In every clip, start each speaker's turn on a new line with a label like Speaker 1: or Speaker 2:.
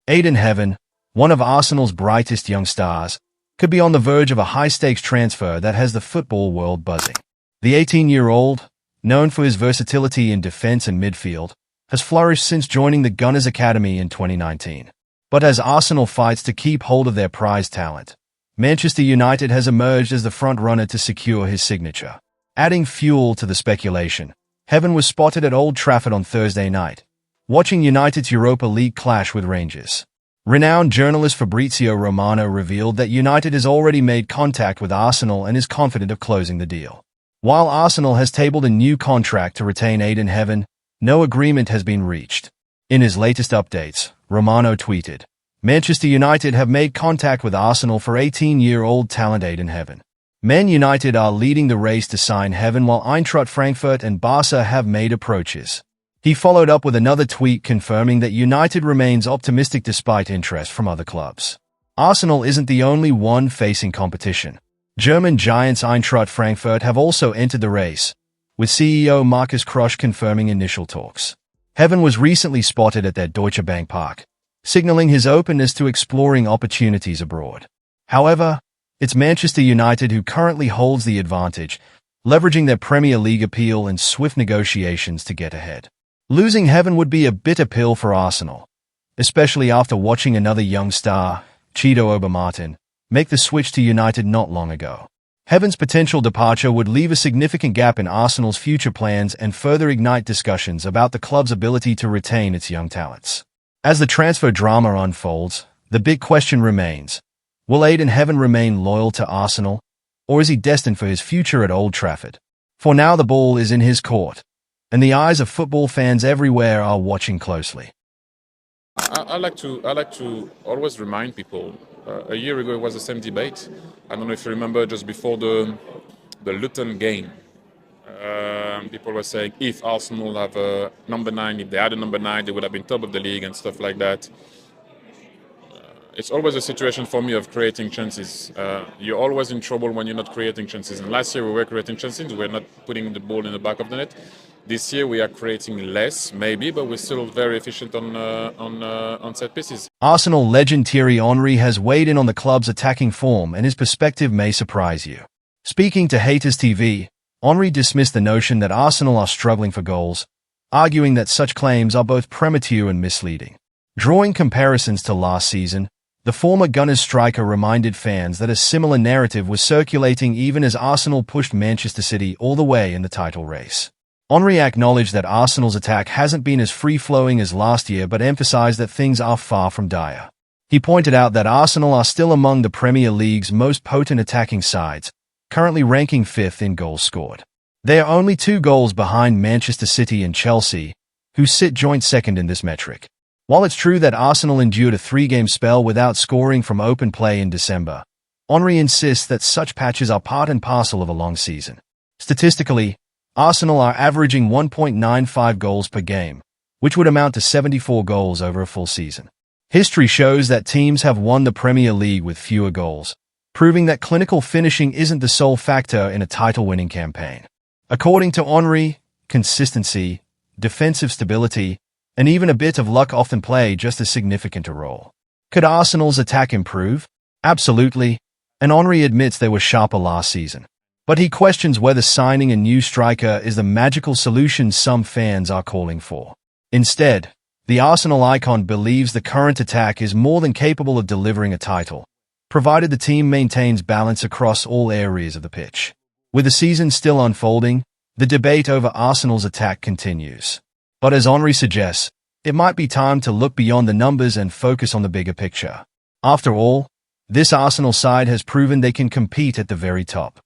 Speaker 1: Aiden Heaven, one of Arsenal's brightest young stars, could be on the verge of a high-stakes transfer that has the football world buzzing. The 18-year-old, known for his versatility in defense and midfield, has flourished since joining the Gunners Academy in 2019. But as Arsenal fights to keep hold of their prized talent, Manchester United has emerged as the front-runner to secure his signature. Adding fuel to the speculation, Heaven was spotted at Old Trafford on Thursday night, watching United's Europa League clash with Rangers. Renowned journalist Fabrizio Romano revealed that United has already made contact with Arsenal and is confident of closing the deal. While Arsenal has tabled a new contract to retain Aiden Heaven, no agreement has been reached. In his latest updates, Romano tweeted, "Manchester United have made contact with Arsenal for 18-year-old talent Aiden Heaven. Man United are leading the race to sign Heaven while Eintracht Frankfurt and Barca have made approaches." He followed up with another tweet confirming that United remains optimistic despite interest from other clubs. Arsenal isn't the only one facing competition. German giants Eintracht Frankfurt have also entered the race, with CEO Markus Krösche confirming initial talks. Heaven was recently spotted at their Deutsche Bank Park, signaling his openness to exploring opportunities abroad. However, it's Manchester United who currently holds the advantage, leveraging their Premier League appeal and swift negotiations to get ahead. Losing Heaven would be a bitter pill for Arsenal, especially after watching another young star, Chido Obermartin, make the switch to United not long ago. Heaven's potential departure would leave a significant gap in Arsenal's future plans and further ignite discussions about the club's ability to retain its young talents. As the transfer drama unfolds, the big question remains, will Aiden Heaven remain loyal to Arsenal, or is he destined for his future at Old Trafford? For now, the ball is in his court, and the eyes of football fans everywhere are watching closely.
Speaker 2: I like to always remind people. A year ago, it was the same debate. I don't know if you remember, just before the Luton game, people were saying if Arsenal have a number 9, if they had a number 9, they would have been top of the league and stuff like that. It's always a situation for me of creating chances. You're always in trouble when you're not creating chances. And last year we were creating chances. We're not putting the ball in the back of the net. This year we are creating less, maybe, but we're still very efficient on set pieces.
Speaker 1: Arsenal legend Thierry Henry has weighed in on the club's attacking form, and his perspective may surprise you. Speaking to Haters TV, Henry dismissed the notion that Arsenal are struggling for goals, arguing that such claims are both premature and misleading. Drawing comparisons to last season, the former Gunners striker reminded fans that a similar narrative was circulating even as Arsenal pushed Manchester City all the way in the title race. Henry acknowledged that Arsenal's attack hasn't been as free-flowing as last year but emphasized that things are far from dire. He pointed out that Arsenal are still among the Premier League's most potent attacking sides, currently ranking 5th in goals scored. They are only 2 goals behind Manchester City and Chelsea, who sit joint second in this metric. While it's true that Arsenal endured a 3-game spell without scoring from open play in December, Henry insists that such patches are part and parcel of a long season. Statistically, Arsenal are averaging 1.95 goals per game, which would amount to 74 goals over a full season. History shows that teams have won the Premier League with fewer goals, proving that clinical finishing isn't the sole factor in a title-winning campaign. According to Henry, consistency, defensive stability, and even a bit of luck often play just as significant a role. Could Arsenal's attack improve? Absolutely, and Henry admits they were sharper last season. But he questions whether signing a new striker is the magical solution some fans are calling for. Instead, the Arsenal icon believes the current attack is more than capable of delivering a title, provided the team maintains balance across all areas of the pitch. With the season still unfolding, the debate over Arsenal's attack continues. But as Henry suggests, it might be time to look beyond the numbers and focus on the bigger picture. After all, this Arsenal side has proven they can compete at the very top.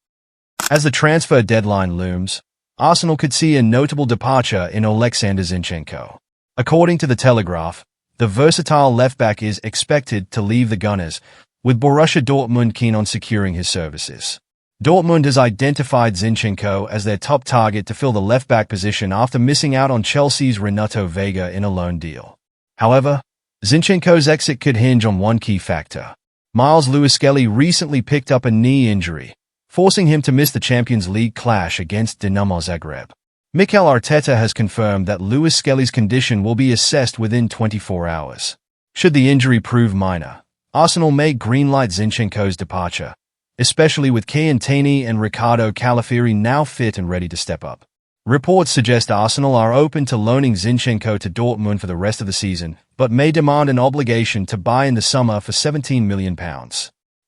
Speaker 1: As the transfer deadline looms, Arsenal could see a notable departure in Alexander Zinchenko. According to The Telegraph, the versatile left-back is expected to leave the Gunners, with Borussia Dortmund keen on securing his services. Dortmund has identified Zinchenko as their top target to fill the left-back position after missing out on Chelsea's Renato Vega in a loan deal. However, Zinchenko's exit could hinge on one key factor. Miles Lewis-Skelly recently picked up a knee injury, forcing him to miss the Champions League clash against Dinamo Zagreb. Mikel Arteta has confirmed that Lewis-Skelly's condition will be assessed within 24 hours. Should the injury prove minor, Arsenal may greenlight Zinchenko's departure, especially with Chiellini and Riccardo Calafiori now fit and ready to step up. Reports suggest Arsenal are open to loaning Zinchenko to Dortmund for the rest of the season, but may demand an obligation to buy in the summer for £17 million.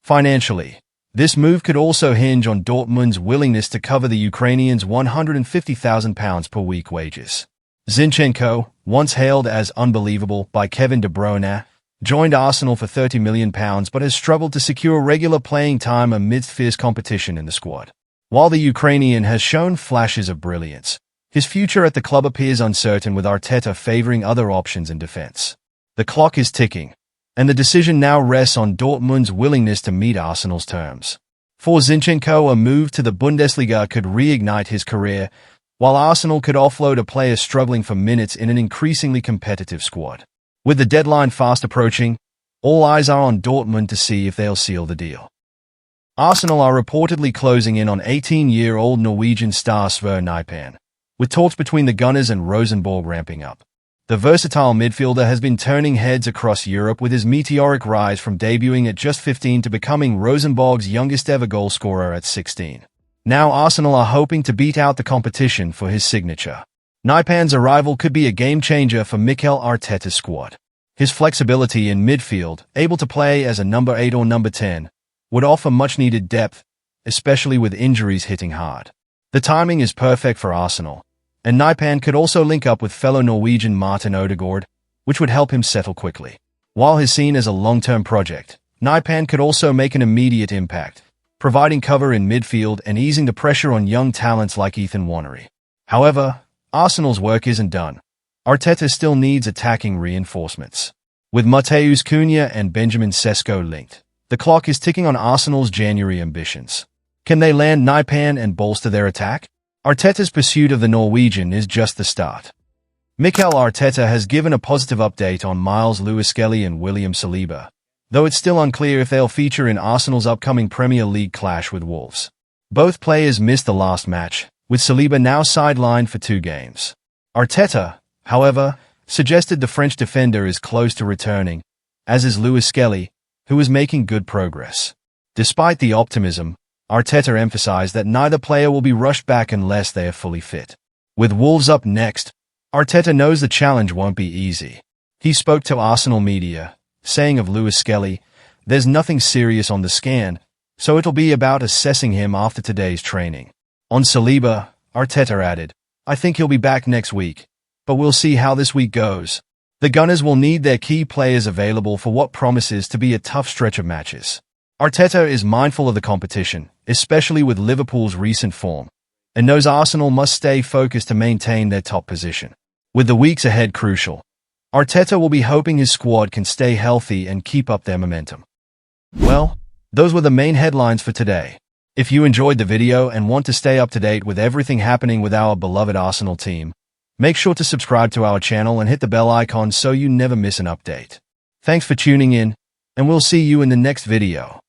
Speaker 1: Financially, this move could also hinge on Dortmund's willingness to cover the Ukrainian's £150,000 per week wages. Zinchenko, once hailed as unbelievable by Kevin De Bruyne, joined Arsenal for £30 million but has struggled to secure regular playing time amidst fierce competition in the squad. While the Ukrainian has shown flashes of brilliance, his future at the club appears uncertain, with Arteta favouring other options in defence. The clock is ticking, and the decision now rests on Dortmund's willingness to meet Arsenal's terms. For Zinchenko, a move to the Bundesliga could reignite his career, while Arsenal could offload a player struggling for minutes in an increasingly competitive squad. With the deadline fast approaching, all eyes are on Dortmund to see if they'll seal the deal. Arsenal are reportedly closing in on 18-year-old Norwegian star Sverre Nypan, with talks between the Gunners and Rosenborg ramping up. The versatile midfielder has been turning heads across Europe, with his meteoric rise from debuting at just 15 to becoming Rosenborg's youngest-ever goalscorer at 16. Now Arsenal are hoping to beat out the competition for his signature. Nypan's arrival could be a game-changer for Mikel Arteta's squad. His flexibility in midfield, able to play as a number 8 or number 10, would offer much-needed depth, especially with injuries hitting hard. The timing is perfect for Arsenal, and Nypan could also link up with fellow Norwegian Martin Odegaard, which would help him settle quickly. While he's seen as a long-term project, Nypan could also make an immediate impact, providing cover in midfield and easing the pressure on young talents like Ethan Wannery. However, Arsenal's work isn't done. Arteta still needs attacking reinforcements. With Matheus Cunha and Benjamin Sesko linked, the clock is ticking on Arsenal's January ambitions. Can they land Nypan and bolster their attack? Arteta's pursuit of the Norwegian is just the start. Mikel Arteta has given a positive update on Miles Lewis-Skelly and William Saliba, though it's still unclear if they'll feature in Arsenal's upcoming Premier League clash with Wolves. Both players missed the last match, with Saliba now sidelined for 2 games. Arteta, however, suggested the French defender is close to returning, as is Lewis-Skelly, who is making good progress. Despite the optimism, Arteta emphasized that neither player will be rushed back unless they are fully fit. With Wolves up next, Arteta knows the challenge won't be easy. He spoke to Arsenal media, saying of Lewis-Skelly, "There's nothing serious on the scan, so it'll be about assessing him after today's training." On Saliba, Arteta added, "I think he'll be back next week, but we'll see how this week goes." The Gunners will need their key players available for what promises to be a tough stretch of matches. Arteta is mindful of the competition, especially with Liverpool's recent form, and knows Arsenal must stay focused to maintain their top position. With the weeks ahead crucial, Arteta will be hoping his squad can stay healthy and keep up their momentum. Well, those were the main headlines for today. If you enjoyed the video and want to stay up to date with everything happening with our beloved Arsenal team, make sure to subscribe to our channel and hit the bell icon so you never miss an update. Thanks for tuning in, and we'll see you in the next video.